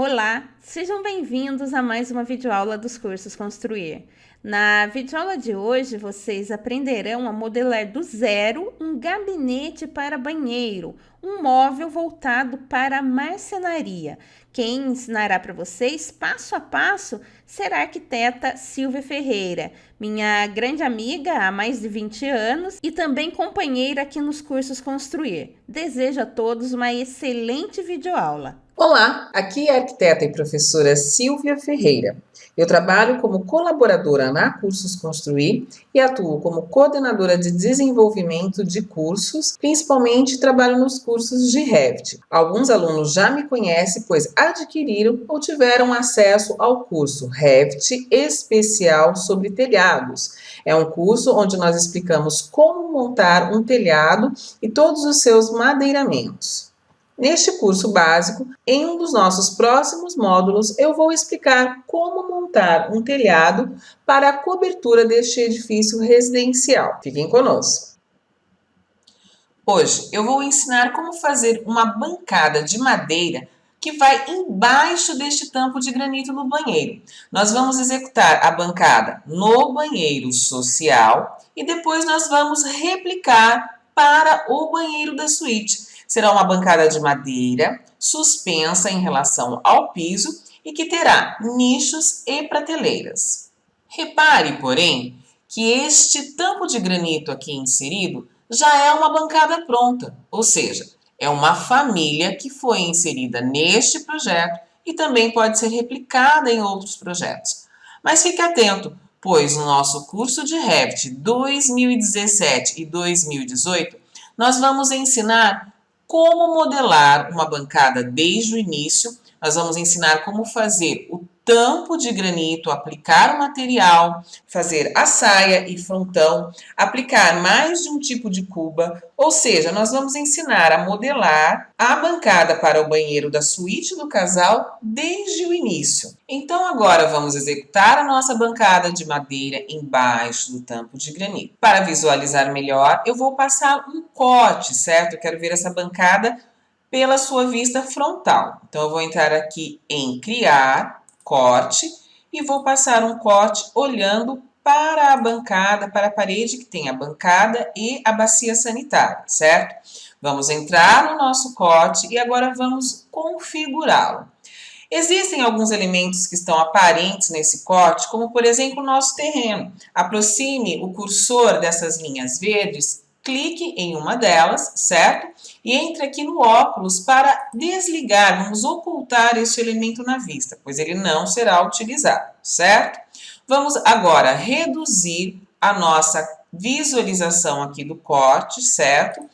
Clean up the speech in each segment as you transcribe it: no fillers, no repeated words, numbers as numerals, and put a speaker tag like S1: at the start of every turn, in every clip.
S1: Olá, sejam bem-vindos a mais uma videoaula dos cursos Construir. Na videoaula de hoje, vocês aprenderão a modelar do zero um gabinete para banheiro, um móvel voltado para a marcenaria. Quem ensinará para vocês, passo a passo, será a arquiteta Silvia Ferreira, minha grande amiga há mais de 20 anos e também companheira aqui nos cursos Construir. Desejo a todos uma excelente videoaula.
S2: Olá, aqui é a arquiteta e professora Silvia Ferreira. Eu trabalho como colaboradora na Cursos Construir e atuo como coordenadora de desenvolvimento de cursos, principalmente trabalho nos cursos de Revit. Alguns alunos já me conhecem, pois adquiriram ou tiveram acesso ao curso Revit Especial sobre Telhados. É um curso onde nós explicamos como montar um telhado e todos os seus madeiramentos. Neste curso básico, em um dos nossos próximos módulos, eu vou explicar como montar um telhado para a cobertura deste edifício residencial. Fiquem conosco! Hoje eu vou ensinar como fazer uma bancada de madeira que vai embaixo deste tampo de granito no banheiro. Nós vamos executar a bancada no banheiro social e depois nós vamos replicar para o banheiro da suíte. Será uma bancada de madeira, suspensa em relação ao piso e que terá nichos e prateleiras. Repare, porém, que este tampo de granito aqui inserido já é uma bancada pronta, ou seja, é uma família que foi inserida neste projeto e também pode ser replicada em outros projetos. Mas fique atento, pois no nosso curso de Revit 2017 e 2018, nós vamos ensinar como modelar uma bancada desde o início. Nós vamos ensinar como fazer o tampo de granito, aplicar o material, fazer a saia e frontão, aplicar mais de um tipo de cuba, ou seja, nós vamos ensinar a modelar a bancada para o banheiro da suíte do casal desde o início. Então agora vamos executar a nossa bancada de madeira embaixo do tampo de granito. Para visualizar melhor, eu vou passar um corte, certo? Eu quero ver essa bancada pela sua vista frontal. Então eu vou entrar aqui em criar corte e vou passar um corte olhando para a bancada, para a parede que tem a bancada e a bacia sanitária, certo? Vamos entrar no nosso corte e agora vamos configurá-lo. Existem alguns elementos que estão aparentes nesse corte, como por exemplo o nosso terreno. Aproxime o cursor dessas linhas verdes, clique em uma delas, certo? E entre aqui no óculos para desligar, vamos ocultar este elemento na vista, pois ele não será utilizado, certo? Vamos agora reduzir a nossa visualização aqui do corte, certo?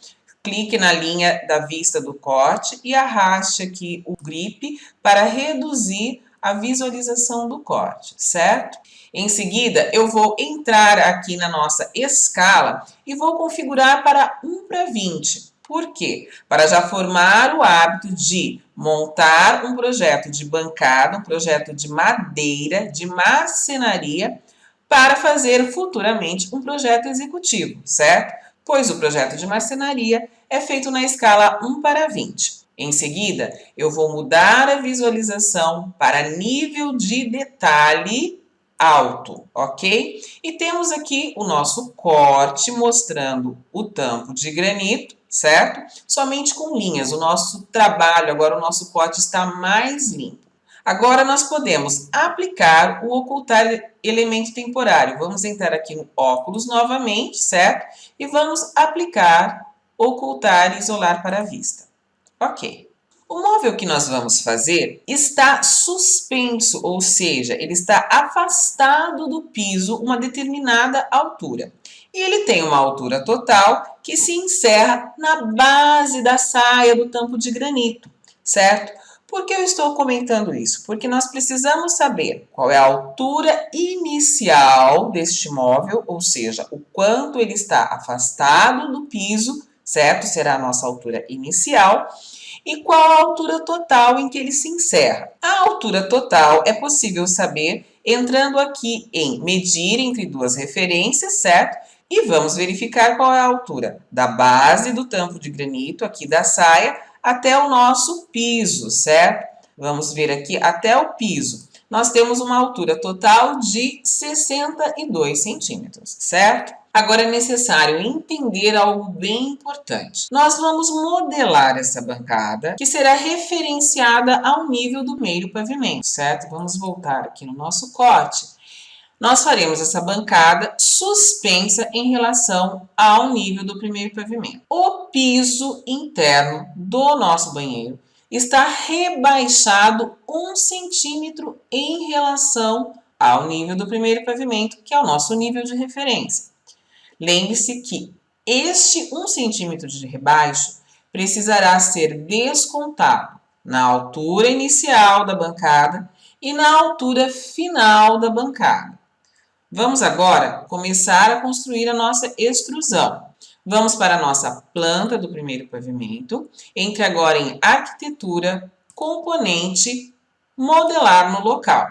S2: Clique na linha da vista do corte e arraste aqui o grip para reduzir a visualização do corte, certo? Em seguida, eu vou entrar aqui na nossa escala e vou configurar para 1:20. Por quê? Para já formar o hábito de montar um projeto de bancada, um projeto de madeira, de marcenaria, para fazer futuramente um projeto executivo, certo? Pois o projeto de marcenaria é feito na escala 1:20. Em seguida, eu vou mudar a visualização para nível de detalhe alto, ok? E temos aqui o nosso corte mostrando o tampo de granito, certo? Somente com linhas. O nosso trabalho, agora o nosso corte está mais limpo. Agora nós podemos aplicar o ocultar elemento temporário. Vamos entrar aqui no óculos novamente, certo? E vamos aplicar ocultar e isolar para a vista. Ok. O móvel que nós vamos fazer está suspenso, ou seja, ele está afastado do piso uma determinada altura. E ele tem uma altura total que se encerra na base da saia do tampo de granito, certo? Por que eu estou comentando isso? Porque nós precisamos saber qual é a altura inicial deste móvel, ou seja, o quanto ele está afastado do piso, certo? Será a nossa altura inicial. E qual a altura total em que ele se encerra? A altura total é possível saber entrando aqui em medir entre duas referências, certo? E vamos verificar qual é a altura da base do tampo de granito, aqui da saia, até o nosso piso, certo? Vamos ver aqui até o piso. Nós temos uma altura total de 62 centímetros, certo? Agora é necessário entender algo bem importante. Nós vamos modelar essa bancada, que será referenciada ao nível do meio pavimento, certo? Vamos voltar aqui no nosso corte. Nós faremos essa bancada suspensa em relação ao nível do primeiro pavimento. O piso interno do nosso banheiro está rebaixado 1 centímetro em relação ao nível do primeiro pavimento, que é o nosso nível de referência. Lembre-se que este 1 centímetro de rebaixo precisará ser descontado na altura inicial da bancada e na altura final da bancada. Vamos agora começar a construir a nossa extrusão. Vamos para a nossa planta do primeiro pavimento. Entre agora em arquitetura, componente, modelar no local.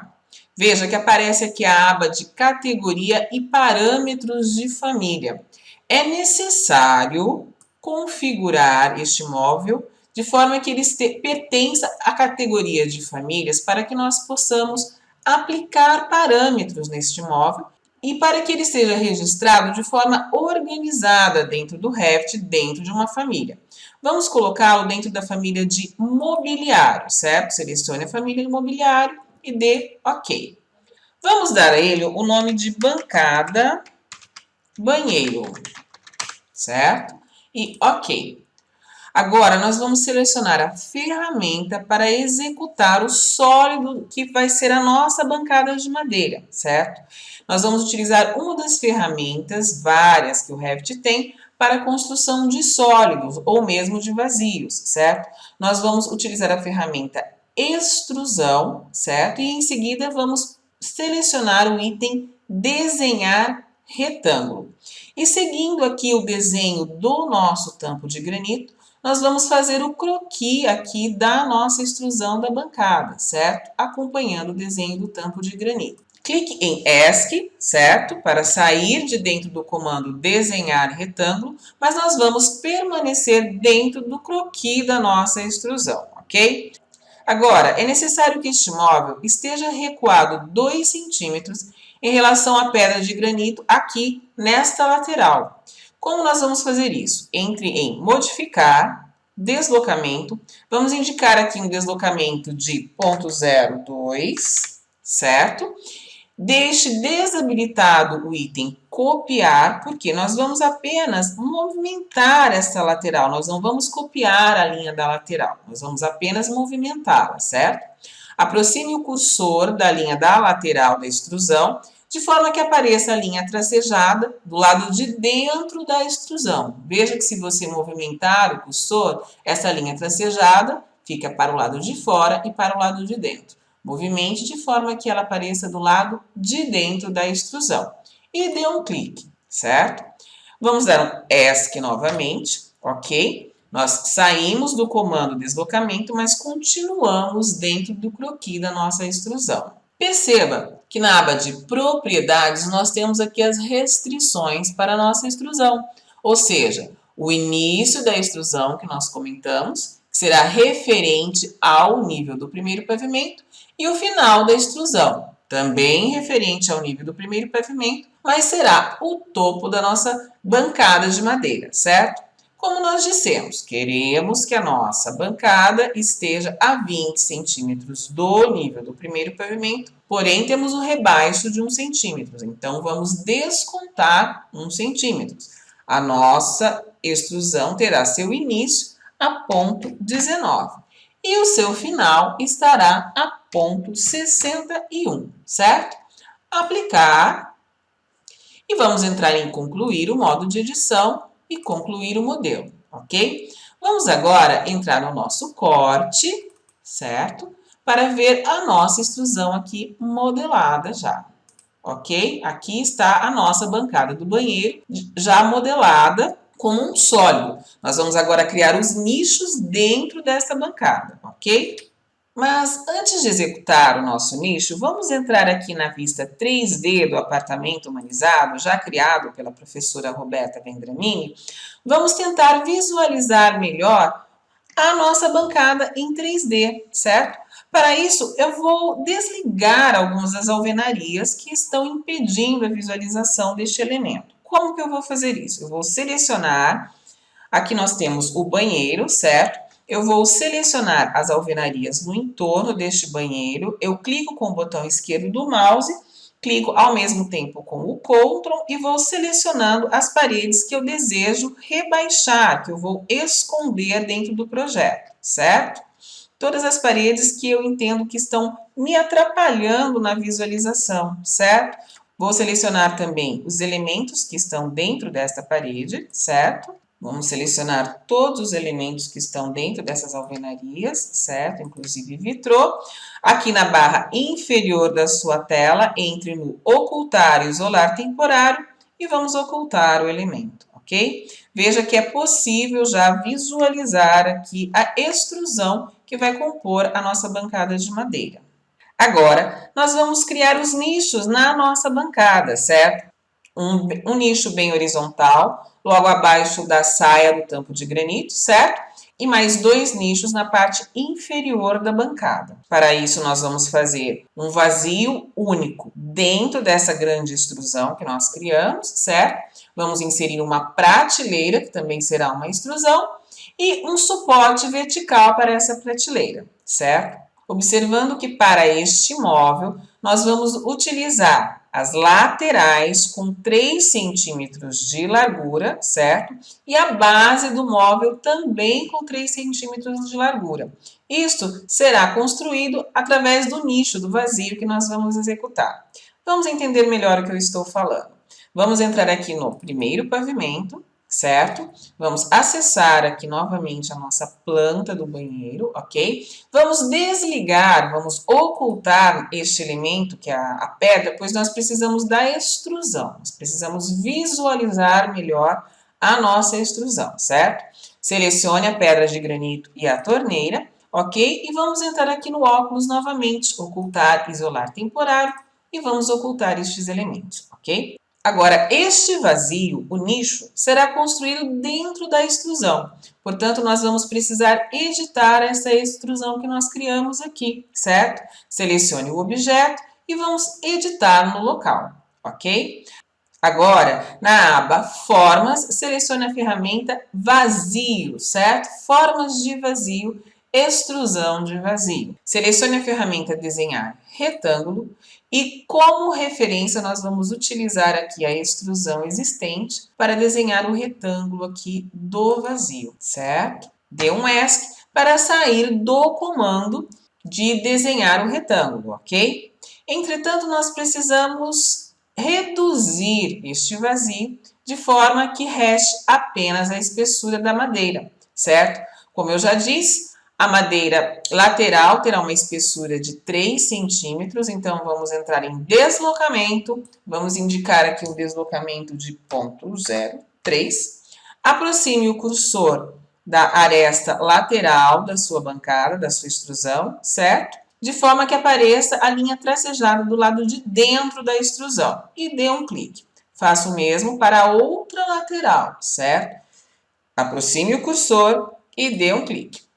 S2: Veja que aparece aqui a aba de categoria e parâmetros de família. É necessário configurar este móvel de forma que ele pertença à categoria de famílias para que nós possamos aplicar parâmetros neste móvel e para que ele seja registrado de forma organizada dentro do Revit, dentro de uma família. Vamos colocá-lo dentro da família de mobiliário, certo? Selecione a família de mobiliário e dê OK. Vamos dar a ele o nome de bancada banheiro, certo? E OK. Agora, nós vamos selecionar a ferramenta para executar o sólido que vai ser a nossa bancada de madeira, certo? Nós vamos utilizar uma das ferramentas, várias que o Revit tem, para a construção de sólidos ou mesmo de vazios, certo? Nós vamos utilizar a ferramenta extrusão, certo? E em seguida vamos selecionar o item desenhar retângulo. E seguindo aqui o desenho do nosso tampo de granito, nós vamos fazer o croquis aqui da nossa extrusão da bancada, certo? Acompanhando o desenho do tampo de granito. Clique em ESC, certo? Para sair de dentro do comando desenhar retângulo, mas nós vamos permanecer dentro do croquis da nossa extrusão, ok? Agora, é necessário que este móvel esteja recuado 2 centímetros em relação à pedra de granito aqui nesta lateral. Como nós vamos fazer isso? Entre em modificar, deslocamento, vamos indicar aqui um deslocamento de 0,02, certo? Deixe desabilitado o item copiar, porque nós vamos apenas movimentar essa lateral, nós não vamos copiar a linha da lateral, nós vamos apenas movimentá-la, certo? Aproxime o cursor da linha da lateral da extrusão, de forma que apareça a linha tracejada do lado de dentro da extrusão. Veja que se você movimentar o cursor, essa linha tracejada fica para o lado de fora e para o lado de dentro. Movimente de forma que ela apareça do lado de dentro da extrusão. E dê um clique, certo? Vamos dar um ESC novamente, ok? Nós saímos do comando deslocamento, mas continuamos dentro do croquis da nossa extrusão. Perceba que na aba de propriedades nós temos aqui as restrições para a nossa extrusão, ou seja, o início da extrusão que nós comentamos, que será referente ao nível do primeiro pavimento, e o final da extrusão, também referente ao nível do primeiro pavimento, mas será o topo da nossa bancada de madeira, certo? Como nós dissemos, queremos que a nossa bancada esteja a 20 centímetros do nível do primeiro pavimento, porém temos um rebaixo de 1 centímetro, então vamos descontar 1 centímetro. A nossa extrusão terá seu início a ponto 19 e o seu final estará a ponto 61, certo? Aplicar e vamos entrar em concluir o modo de edição e concluir o modelo, ok? Vamos agora entrar no nosso corte, certo? Para ver a nossa extrusão aqui modelada já, ok? Aqui está a nossa bancada do banheiro já modelada como um sólido. Nós vamos agora criar os nichos dentro dessa bancada, ok? Mas antes de executar o nosso nicho, vamos entrar aqui na vista 3D do apartamento humanizado, já criado pela professora Roberta Vendramini. Vamos tentar visualizar melhor a nossa bancada em 3D, certo? Para isso, eu vou desligar algumas das alvenarias que estão impedindo a visualização deste elemento. Como que eu vou fazer isso? Eu vou selecionar, aqui nós temos o banheiro, certo? Eu vou selecionar as alvenarias no entorno deste banheiro, eu clico com o botão esquerdo do mouse, clico ao mesmo tempo com o Ctrl e vou selecionando as paredes que eu desejo rebaixar, que eu vou esconder dentro do projeto, certo? Todas as paredes que eu entendo que estão me atrapalhando na visualização, certo? Vou selecionar também os elementos que estão dentro desta parede, certo? Vamos selecionar todos os elementos que estão dentro dessas alvenarias, certo? Inclusive vitrô. Aqui na barra inferior da sua tela, entre no ocultar e isolar temporário e vamos ocultar o elemento, ok? Veja que é possível já visualizar aqui a extrusão que vai compor a nossa bancada de madeira. Agora, nós vamos criar os nichos na nossa bancada, certo? Um nicho bem horizontal, logo abaixo da saia do tampo de granito, certo? E mais 2 nichos na parte inferior da bancada. Para isso, nós vamos fazer um vazio único dentro dessa grande extrusão que nós criamos, certo? Vamos inserir uma prateleira, que também será uma extrusão, e um suporte vertical para essa prateleira, certo? Observando que para este móvel, nós vamos utilizar as laterais com 3 centímetros de largura, certo? E a base do móvel também com 3 centímetros de largura. Isto será construído através do nicho, do vazio que nós vamos executar. Vamos entender melhor o que eu estou falando. Vamos entrar aqui no primeiro pavimento, certo? Vamos acessar aqui novamente a nossa planta do banheiro, ok? Vamos desligar, vamos ocultar este elemento, que é a pedra, pois nós precisamos da extrusão. Nós precisamos visualizar melhor a nossa extrusão, certo? Selecione a pedra de granito e a torneira, ok? E vamos entrar aqui no óculos novamente, ocultar, isolar temporário, e vamos ocultar estes elementos, ok? Agora, este vazio, o nicho, será construído dentro da extrusão. Portanto, nós vamos precisar editar essa extrusão que nós criamos aqui, certo? Selecione o objeto e vamos editar no local, ok? Agora, na aba Formas, selecione a ferramenta Vazio, certo? Formas de vazio, extrusão de vazio. Selecione a ferramenta Desenhar Retângulo e, como referência, nós vamos utilizar aqui a extrusão existente para desenhar o retângulo aqui do vazio, certo? Dê um ESC para sair do comando de desenhar o retângulo, ok? Entretanto, nós precisamos reduzir este vazio de forma que reste apenas a espessura da madeira, certo? Como eu já disse, a madeira lateral terá uma espessura de 3 centímetros, então vamos entrar em deslocamento, vamos indicar aqui um deslocamento de 0,03. Aproxime o cursor da aresta lateral da sua bancada, da sua extrusão, certo? De forma que apareça a linha tracejada do lado de dentro da extrusão e dê um clique. Faça o mesmo para a outra lateral, certo? Aproxime o cursor e dê um clique.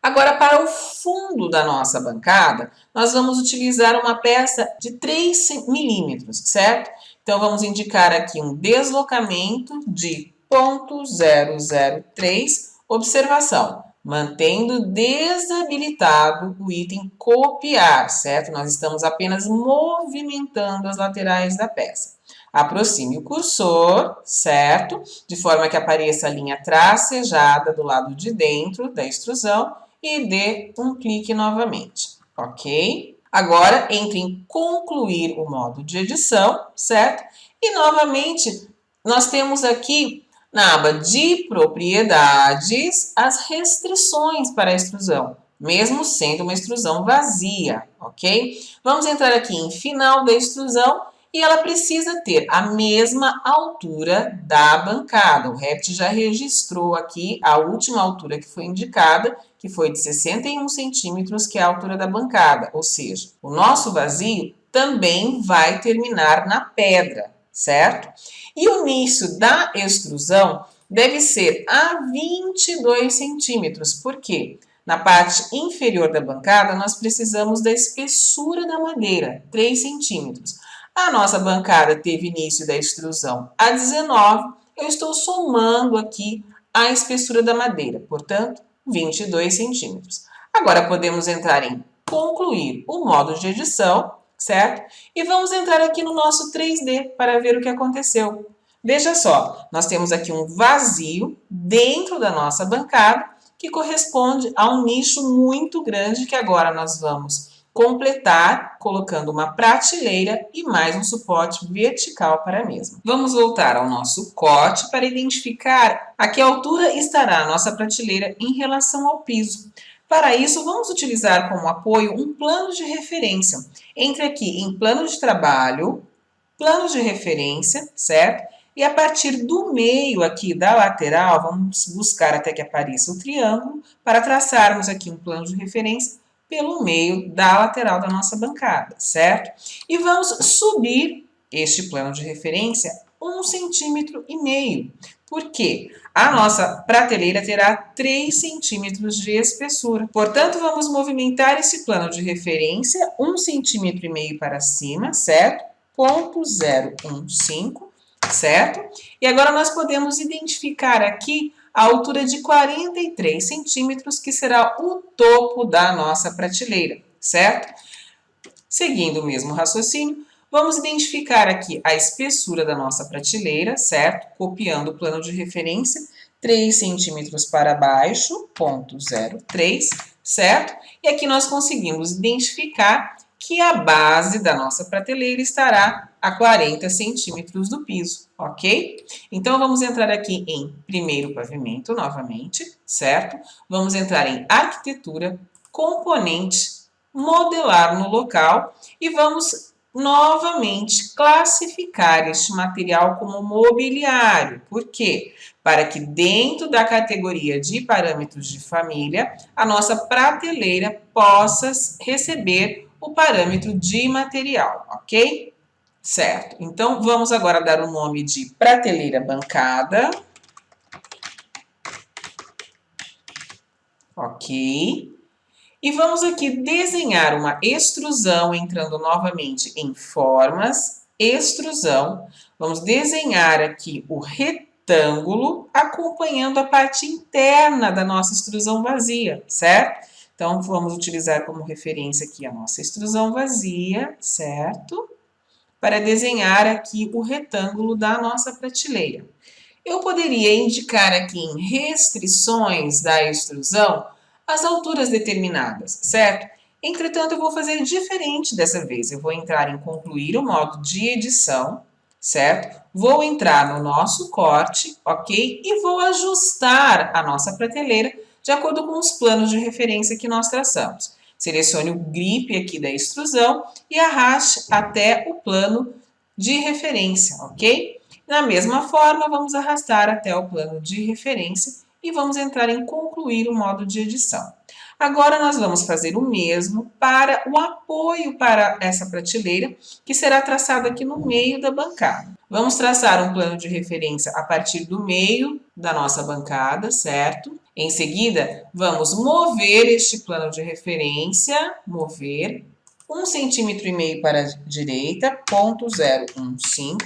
S2: Agora, para o fundo da nossa bancada, nós vamos utilizar uma peça de 3 milímetros, certo? Então, vamos indicar aqui um deslocamento de 0,003, observação. Mantendo desabilitado o item copiar, certo? Nós estamos apenas movimentando as laterais da peça. Aproxime o cursor, certo? De forma que apareça a linha tracejada do lado de dentro da extrusão e dê um clique novamente, ok? Agora, entre em concluir o modo de edição, certo? E novamente, nós temos aqui na aba de propriedades, as restrições para a extrusão, mesmo sendo uma extrusão vazia, ok? Vamos entrar aqui em final da extrusão e ela precisa ter a mesma altura da bancada. O Revit já registrou aqui a última altura que foi indicada, que foi de 61 centímetros, que é a altura da bancada. Ou seja, o nosso vazio também vai terminar na pedra, certo? E o início da extrusão deve ser a 22 centímetros. Por quê? Na parte inferior da bancada, nós precisamos da espessura da madeira, 3 centímetros. A nossa bancada teve início da extrusão a 19, eu estou somando aqui a espessura da madeira, portanto, 22 centímetros. Agora podemos entrar em concluir o modo de edição, certo? E vamos entrar aqui no nosso 3D para ver o que aconteceu. Veja só, nós temos aqui um vazio dentro da nossa bancada que corresponde a um nicho muito grande que agora nós vamos completar colocando uma prateleira e mais um suporte vertical para a mesma. Vamos voltar ao nosso corte para identificar a que altura estará a nossa prateleira em relação ao piso. Para isso, vamos utilizar como apoio um plano de referência. Entre aqui em plano de trabalho, plano de referência, certo? E a partir do meio aqui da lateral, vamos buscar até que apareça o triângulo para traçarmos aqui um plano de referência pelo meio da lateral da nossa bancada, certo? E vamos subir este plano de referência 1,5 centímetros. Por quê? A nossa prateleira terá 3 centímetros de espessura. Portanto, vamos movimentar esse plano de referência 1,5 centímetros para cima, certo? Ponto 015. Certo? E agora nós podemos identificar aqui a altura de 43 centímetros, que será o topo da nossa prateleira, certo? Seguindo o mesmo raciocínio, vamos identificar aqui a espessura da nossa prateleira, certo? Copiando o plano de referência, 3 centímetros para baixo, ponto 0,3, certo? E aqui nós conseguimos identificar que a base da nossa prateleira estará a 40 centímetros do piso, ok? Então, vamos entrar aqui em primeiro pavimento, novamente, certo? Vamos entrar em arquitetura, componente, modelar no local e vamos novamente classificar este material como mobiliário. Por quê? Para que dentro da categoria de parâmetros de família, a nossa prateleira possa receber o parâmetro de material, ok? Certo. Então, vamos agora dar o nome de prateleira bancada. Ok. E vamos aqui desenhar uma extrusão, entrando novamente em formas, extrusão. Vamos desenhar aqui o retângulo, acompanhando a parte interna da nossa extrusão vazia, certo? Então, vamos utilizar como referência aqui a nossa extrusão vazia, certo? Para desenhar aqui o retângulo da nossa prateleira. Eu poderia indicar aqui em restrições da extrusão as alturas determinadas, certo? Entretanto, eu vou fazer diferente dessa vez. Eu vou entrar em concluir o modo de edição, certo? Vou entrar no nosso corte, ok? E vou ajustar a nossa prateleira de acordo com os planos de referência que nós traçamos. Selecione o grip aqui da extrusão e arraste até o plano de referência, ok? Da mesma forma, vamos arrastar até o plano de referência e vamos entrar em concluir o modo de edição. Agora, nós vamos fazer o mesmo para o apoio para essa prateleira, que será traçado aqui no meio da bancada. Vamos traçar um plano de referência a partir do meio da nossa bancada, certo? Em seguida, vamos mover este plano de referência, mover 1,5 centímetros para a direita, ponto 015,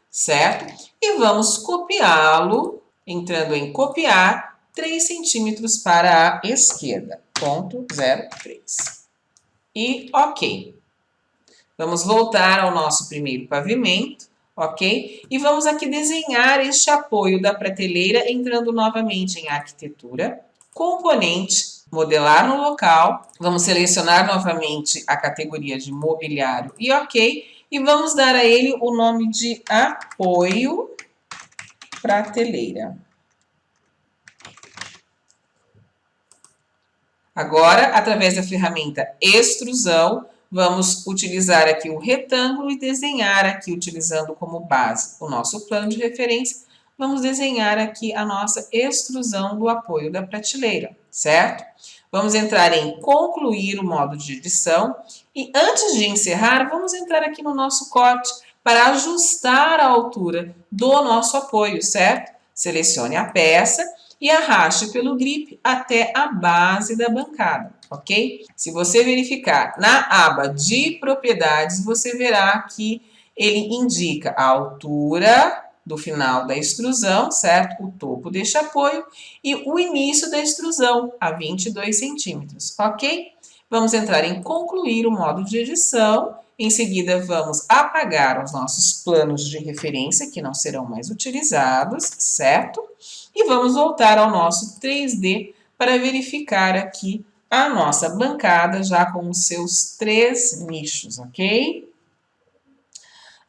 S2: certo? E vamos copiá-lo, entrando em copiar, 3 centímetros para a esquerda, ponto 0,3. E ok. Vamos voltar ao nosso primeiro pavimento. Ok? E vamos aqui desenhar este apoio da prateleira, entrando novamente em arquitetura, componente, modelar no local. Vamos selecionar novamente a categoria de mobiliário e ok. E vamos dar a ele o nome de apoio prateleira. Agora, através da ferramenta extrusão, vamos utilizar aqui o retângulo e desenhar aqui, utilizando como base o nosso plano de referência, vamos desenhar aqui a nossa extrusão do apoio da prateleira, certo? Vamos entrar em concluir o modo de edição e antes de encerrar, vamos entrar aqui no nosso corte para ajustar a altura do nosso apoio, certo? Selecione a peça e arraste pelo grip até a base da bancada, ok? Se você verificar na aba de propriedades, você verá que ele indica a altura do final da extrusão, certo? O topo deste apoio e o início da extrusão, a 22 centímetros, ok? Vamos entrar em concluir o modo de edição. Em seguida, vamos apagar os nossos planos de referência, que não serão mais utilizados, certo? E vamos voltar ao nosso 3D para verificar aqui a nossa bancada já com os seus 3 nichos, ok?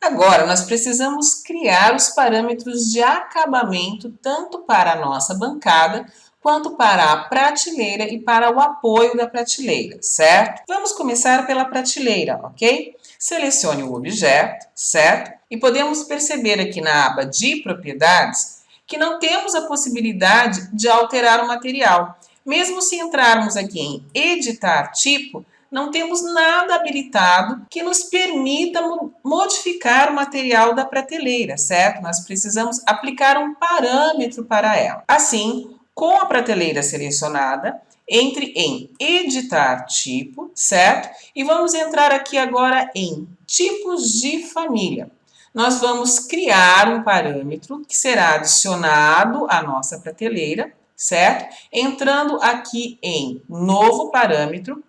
S2: Agora, nós precisamos criar os parâmetros de acabamento tanto para a nossa bancada quanto para a prateleira e para o apoio da prateleira, certo? Vamos começar pela prateleira, ok? Selecione o objeto, certo? E podemos perceber aqui na aba de propriedades que não temos a possibilidade de alterar o material. Mesmo se entrarmos aqui em editar tipo, não temos nada habilitado que nos permita modificar o material da prateleira, certo? Nós precisamos aplicar um parâmetro para ela. Assim, com a prateleira selecionada, entre em editar tipo, certo? E vamos entrar aqui agora em tipos de família. Nós vamos criar um parâmetro que será adicionado à nossa prateleira, certo? Entrando aqui em novo parâmetro,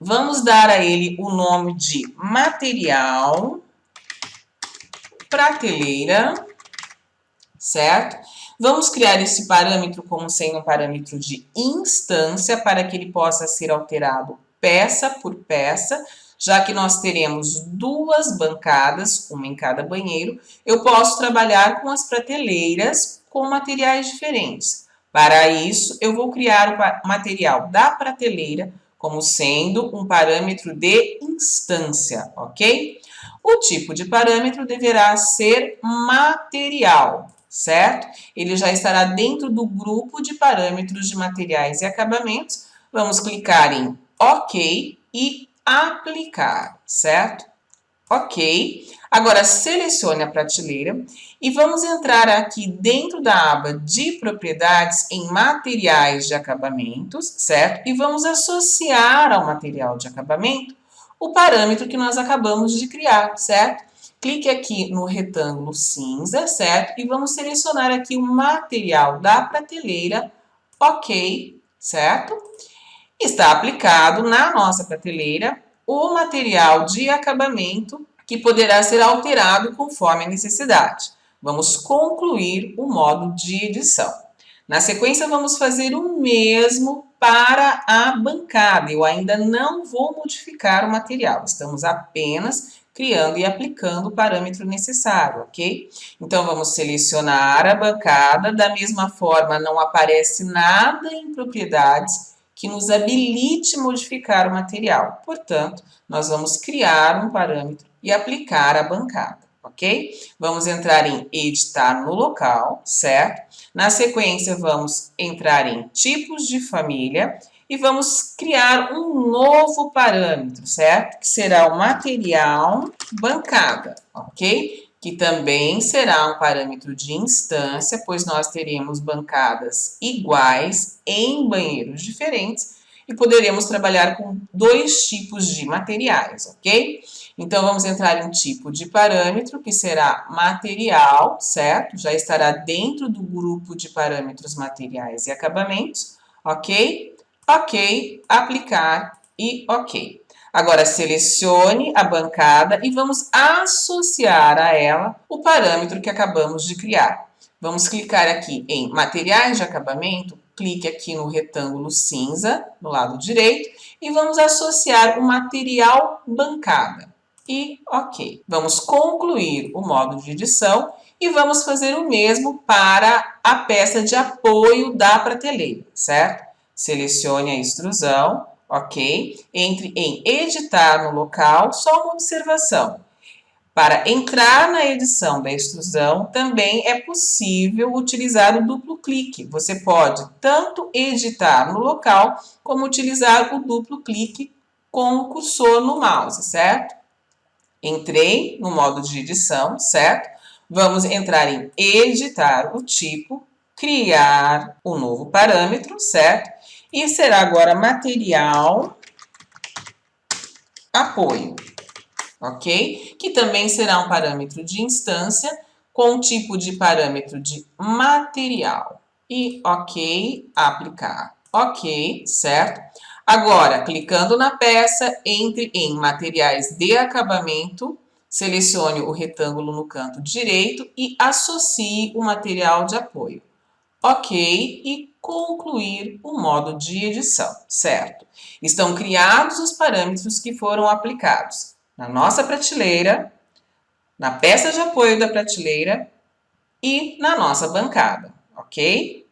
S2: vamos dar a ele o nome de material, prateleira, certo? Vamos criar esse parâmetro como sendo um parâmetro de instância para que ele possa ser alterado peça por peça, já que nós teremos 2 bancadas, uma em cada banheiro, eu posso trabalhar com as prateleiras com materiais diferentes. Para isso, eu vou criar o material da prateleira como sendo um parâmetro de instância, ok? O tipo de parâmetro deverá ser material, certo? Ele já estará dentro do grupo de parâmetros de materiais e acabamentos. Vamos clicar em OK e aplicar, certo? Ok. Agora, selecione a prateleira e vamos entrar aqui dentro da aba de propriedades em materiais de acabamentos, certo? E vamos associar ao material de acabamento o parâmetro que nós acabamos de criar, certo? Clique aqui no retângulo cinza, certo? E vamos selecionar aqui o material da prateleira, ok, certo? Está aplicado na nossa prateleira o material de acabamento que poderá ser alterado conforme a necessidade. Vamos concluir o modo de edição. Na sequência, vamos fazer o mesmo para a bancada. Eu ainda não vou modificar o material, estamos apenas criando e aplicando o parâmetro necessário, ok? Então, vamos selecionar a bancada. Da mesma forma, não aparece nada em propriedades que nos habilite modificar o material. Portanto, nós vamos criar um parâmetro e aplicar a bancada, ok? Vamos entrar em editar no local, certo? Na sequência, vamos entrar em tipos de família e vamos criar um novo parâmetro, certo? Que será o material bancada, ok? Que também será um parâmetro de instância, pois nós teremos bancadas iguais em banheiros diferentes e poderemos trabalhar com 2 tipos de materiais, ok? Então, vamos entrar em tipo de parâmetro, que será material, certo? Já estará dentro do grupo de parâmetros materiais e acabamentos, ok? Ok, aplicar e ok. Agora, selecione a bancada e vamos associar a ela o parâmetro que acabamos de criar. Vamos clicar aqui em materiais de acabamento, clique aqui no retângulo cinza, no lado direito, e vamos associar o material bancada. E ok. Vamos concluir o modo de edição e vamos fazer o mesmo para a peça de apoio da prateleira, certo? Selecione a extrusão. Ok? Entre em editar no local, só uma observação. Para entrar na edição da extrusão, também é possível utilizar o duplo clique. Você pode tanto editar no local, como utilizar o duplo clique com o cursor no mouse, certo? Entrei no modo de edição, certo? Vamos entrar em editar o tipo, criar o novo parâmetro, certo? E será agora material apoio, ok? Que também será um parâmetro de instância com o tipo de parâmetro de material. E ok, aplicar. Ok, certo? Agora, clicando na peça, entre em materiais de acabamento, selecione o retângulo no canto direito e associe o material de apoio. Ok, e concluir o modo de edição, certo? Estão criados os parâmetros que foram aplicados na nossa prateleira, na peça de apoio da prateleira e na nossa bancada, ok?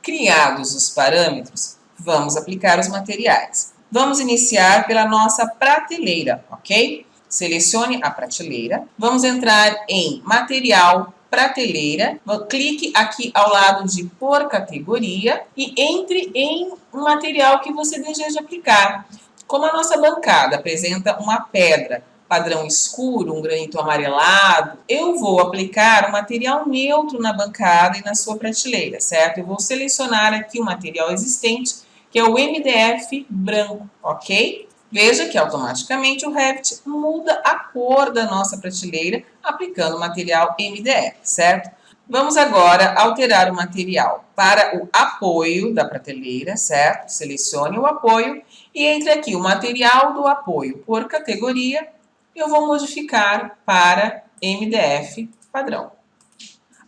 S2: Criados os parâmetros, vamos aplicar os materiais. Vamos iniciar pela nossa prateleira, ok? Selecione a prateleira. Vamos entrar em material, prateleira. Clique aqui ao lado de por categoria e entre em um material que você deseja aplicar. Como a nossa bancada apresenta uma pedra padrão escuro, um granito amarelado, eu vou aplicar um material neutro na bancada e na sua prateleira, certo? Eu vou selecionar aqui o material existente, que é o MDF branco, ok? Veja que automaticamente o Revit muda a cor da nossa prateleira aplicando o material MDF, certo? Vamos agora alterar o material para o apoio da prateleira, certo? Selecione o apoio e entre aqui o material do apoio por categoria. Eu vou modificar para MDF padrão.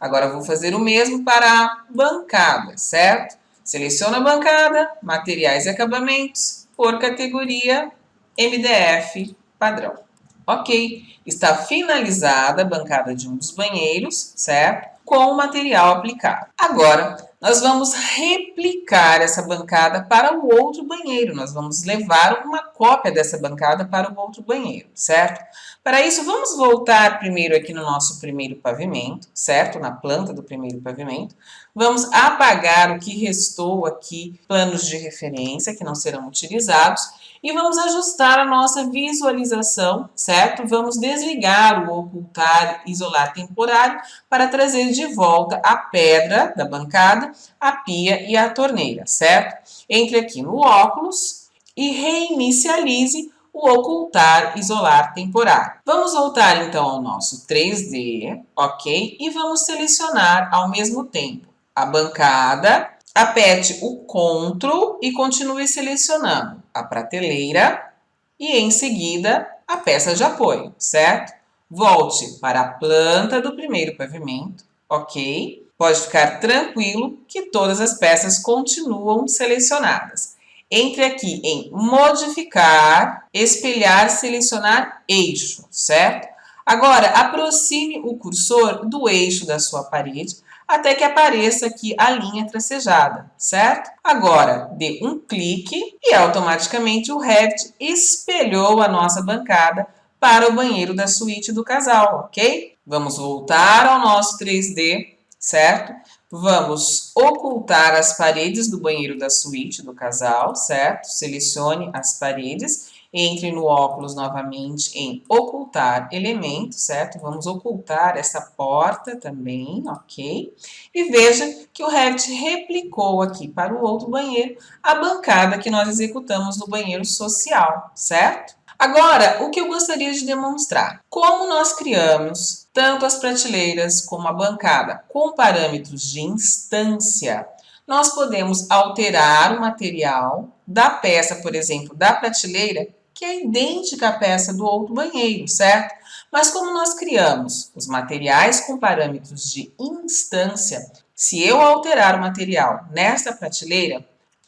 S2: Agora eu vou fazer o mesmo para a bancada, certo? Seleciona a bancada, materiais e acabamentos, por categoria, MDF padrão. Ok, está finalizada a bancada de um dos banheiros, certo? Com o material aplicado. Agora, nós vamos replicar essa bancada para o outro banheiro. Nós vamos levar uma cópia dessa bancada para o outro banheiro, certo? Para isso, vamos voltar primeiro aqui no nosso primeiro pavimento, certo? Na planta do primeiro pavimento. Vamos apagar o que restou aqui, planos de referência que não serão utilizados. E vamos ajustar a nossa visualização, certo? Vamos desligar o ocultar, isolar temporário para trazer de volta a pedra da bancada, a pia e a torneira, certo? Entre aqui no óculos e reinicialize o ocultar, isolar temporário. Vamos voltar então ao nosso 3D, ok? E vamos selecionar ao mesmo tempo a bancada. Aperte o CTRL e continue selecionando a prateleira e em seguida a peça de apoio, certo? Volte para a planta do primeiro pavimento, ok? Pode ficar tranquilo que todas as peças continuam selecionadas. Entre aqui em modificar, espelhar, selecionar eixo, certo? Agora aproxime o cursor do eixo da sua parede até que apareça aqui a linha tracejada, certo? Agora, dê um clique e automaticamente o Revit espelhou a nossa bancada para o banheiro da suíte do casal, ok? Vamos voltar ao nosso 3D, certo? Vamos ocultar as paredes do banheiro da suíte do casal, certo? Selecione as paredes. Entre no óculos novamente em ocultar elemento, certo? Vamos ocultar essa porta também, ok? E veja que o Revit replicou aqui para o outro banheiro a bancada que nós executamos no banheiro social, certo? Agora, o que eu gostaria de demonstrar? Como nós criamos tanto as prateleiras como a bancada com parâmetros de instância, nós podemos alterar o material da peça, por exemplo, da prateleira, que é idêntica à peça do outro banheiro, certo? Mas como nós criamos os materiais com parâmetros de instância, se eu alterar o material nesta prateleira,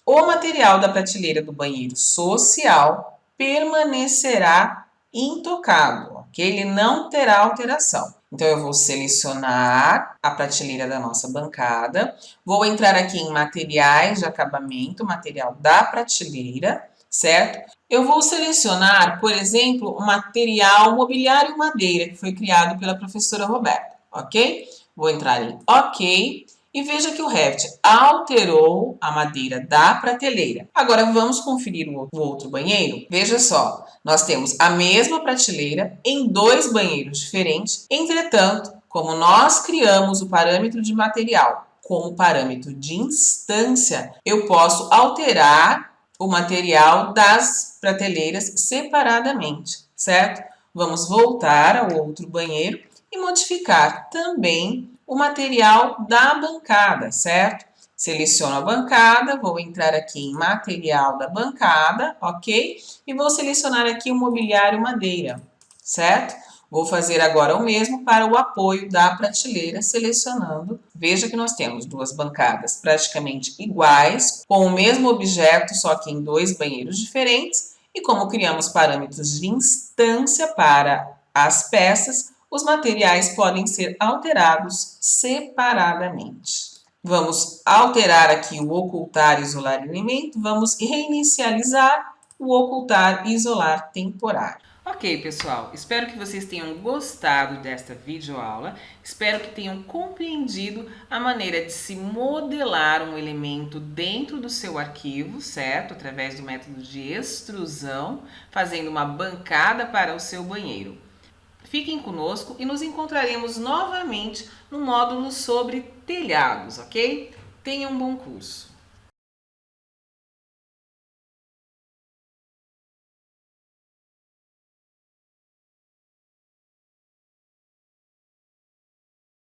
S2: o material da prateleira do banheiro social permanecerá intocado, ok? Ele não terá alteração. Então, eu vou selecionar a prateleira da nossa bancada, vou entrar aqui em materiais de acabamento, material da prateleira, certo? Eu vou selecionar, por exemplo, o material mobiliário madeira, que foi criado pela professora Roberta, ok? Vou entrar em OK e veja que o Revit alterou a madeira da prateleira. Agora vamos conferir o outro banheiro. Veja só, nós temos a mesma prateleira em dois banheiros diferentes. Entretanto, como nós criamos o parâmetro de material como parâmetro de instância, eu posso alterar o material das prateleiras separadamente, certo? Vamos voltar ao outro banheiro e modificar também o material da bancada, certo? Seleciono a bancada, vou entrar aqui em material da bancada, ok? E vou selecionar aqui o mobiliário madeira, certo? Vou fazer agora o mesmo para o apoio da prateleira, selecionando. Veja que nós temos duas bancadas praticamente iguais, com o mesmo objeto, só que em dois banheiros diferentes. E como criamos parâmetros de instância para as peças, os materiais podem ser alterados separadamente. Vamos alterar aqui o ocultar, isolar elemento. Vamos reinicializar o ocultar e isolar temporário.
S3: Ok, pessoal, espero que vocês tenham gostado desta videoaula, espero que tenham compreendido a maneira de se modelar um elemento dentro do seu arquivo, certo? Através do método de extrusão, fazendo uma bancada para o seu banheiro. Fiquem conosco e nos encontraremos novamente no módulo sobre telhados, ok? Tenham um bom curso!